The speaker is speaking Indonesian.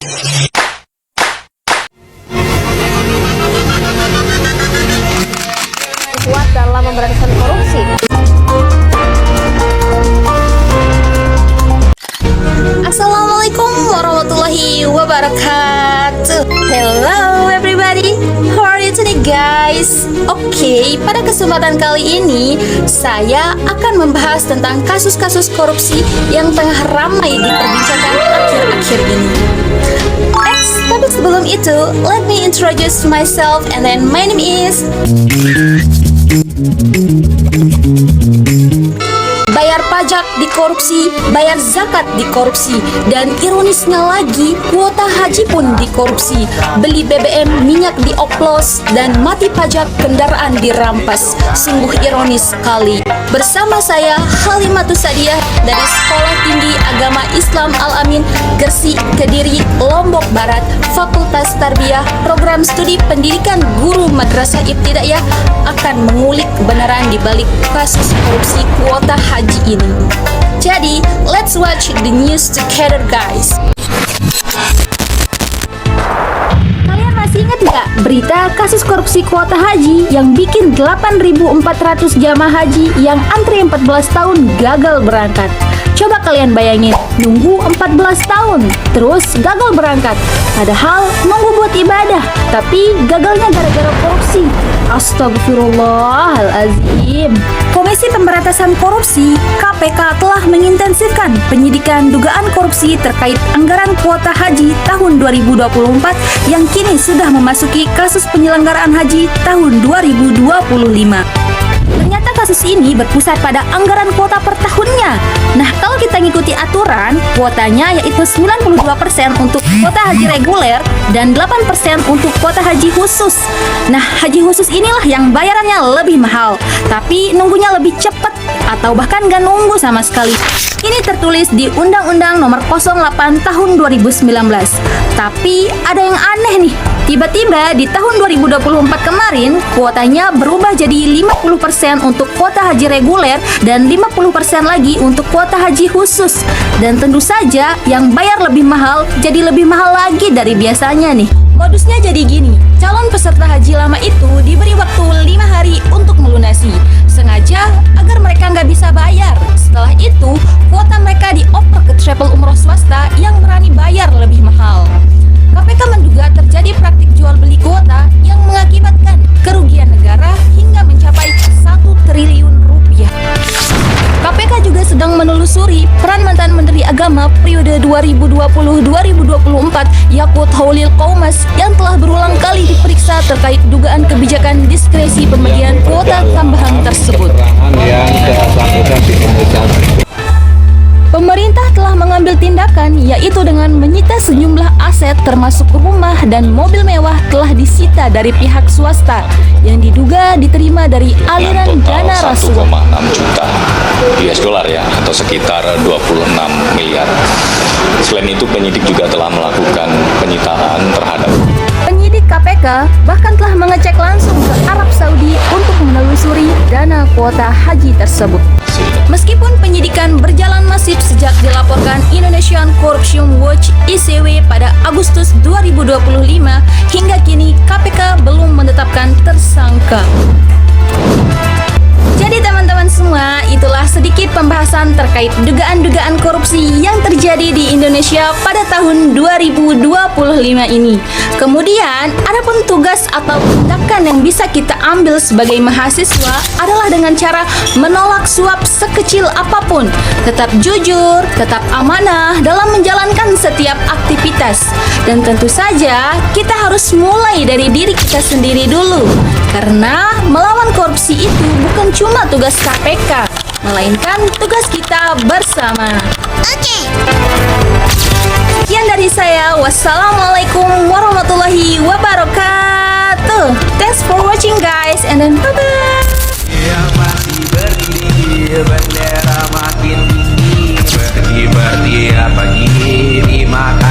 Kuat dalam memberantas korupsi. Assalamualaikum warahmatullahi wabarakatuh. Hello everybody, how are you today guys? Oke, pada kesempatan kali ini saya akan membahas tentang kasus-kasus korupsi yang tengah ramai diperbincangkan akhir-akhir ini. Tapi sebelum itu, let me introduce myself and then my name is bayar pajak dikorupsi, bayar zakat dikorupsi, dan ironisnya lagi, kuota haji pun dikorupsi. Beli BBM, minyak dioplos, dan mati pajak kendaraan dirampas. Sungguh ironis sekali. Bersama saya Halimatus Sadiah dari Sekolah Tinggi Agama Islam Al-Amin, Gresik, Kediri, Lombok Barat, Fakultas Tarbiyah, Program Studi Pendidikan Guru Madrasah Ibtidaiyah akan mengulik kebenaran di balik kasus korupsi kuota haji ini. Jadi, let's watch the news together guys. Kalian masih ingat nggak berita kasus korupsi kuota haji yang bikin 8.400 jamaah haji yang antri 14 tahun gagal berangkat? Coba kalian bayangin, nunggu 14 tahun, terus gagal berangkat. Padahal nunggu buat ibadah, tapi gagalnya gara-gara korupsi. Astagfirullahalazim. Komisi Pemberantasan Korupsi (KPK) telah mengintensifkan penyidikan dugaan korupsi terkait anggaran kuota haji tahun 2024 yang kini sudah memasuki kasus penyelenggaraan haji tahun 2025. Ternyata kasus ini berpusat pada anggaran kuota per tahunnya. Nah, kalau kita ngikuti aturan, kuotanya yaitu 92% untuk kuota haji reguler dan 8% untuk kuota haji khusus. Nah, haji khusus inilah yang bayarannya lebih mahal, tapi nunggunya lebih cepat atau bahkan nggak nunggu sama sekali. Ini tertulis di Undang-Undang Nomor 08 Tahun 2019. Tapi ada yang aneh nih. Tiba-tiba di tahun 2024 kemarin, kuotanya berubah jadi 50% untuk kuota haji reguler dan 50% lagi untuk kuota haji khusus. Dan tentu saja yang bayar lebih mahal jadi lebih mahal lagi dari biasanya nih. Modusnya jadi gini, calon peserta haji lama itu diberi waktu 5 hari untuk melunasi, sengaja agar mereka nggak bisa bayar. Setelah itu, kuota mereka dioper ke travel umroh swasta yang berani bayar lebih mahal. KPK menduga terjadi praktik jual beli kuota yang mengakibatkan kerugian negara hingga mencapai 1 triliun rupiah. KPK juga sedang menelusuri peran mantan Menteri Agama periode 2020-2024 Yakut Holil Qoumas yang telah berulang kali diperiksa terkait dugaan kebijakan diskresi pemberian kuota tambahan tersebut. Pemerintah telah mengambil tindakan yaitu dengan menyita sejumlah aset termasuk rumah dan mobil mewah telah disita dari pihak swasta yang diduga diterima dari aliran dana rasuah. 1,6 juta US dollar ya, atau sekitar 26 miliar. Selain itu penyidik juga telah melakukan penyitaan terhadap penyidik KPK bahkan telah mengecek langsung ke Arab Saudi untuk menelusuri dana kuota haji tersebut. Meskipun penyidikan berjalan masif sejak dilaporkan Indonesian Corruption Watch (ICW) pada Agustus 2025, hingga kini KPK belum menetapkan tersangka. Jadi teman-teman semua, itulah sedikit pembahasan terkait dugaan-dugaan korupsi yang terjadi di Indonesia pada tahun 2025 ini. Kemudian, adapun tugas atau tindakan yang bisa kita ambil sebagai mahasiswa adalah dengan cara menolak suap sekecil apapun, tetap jujur, tetap amanah dalam menjalankan setiap aktivitas. Dan tentu saja, kita harus mulai dari diri kita sendiri dulu. Karena melawan korupsi itu bukan cuma tugas KPK, melainkan tugas kita bersama. Oke. Sekian dari saya. Wassalamualaikum warahmatullahi wabarakatuh. Thanks for watching guys, and then bye-bye. Yang masih berdiri, bendera makin tinggi, berdiri pagi ini maka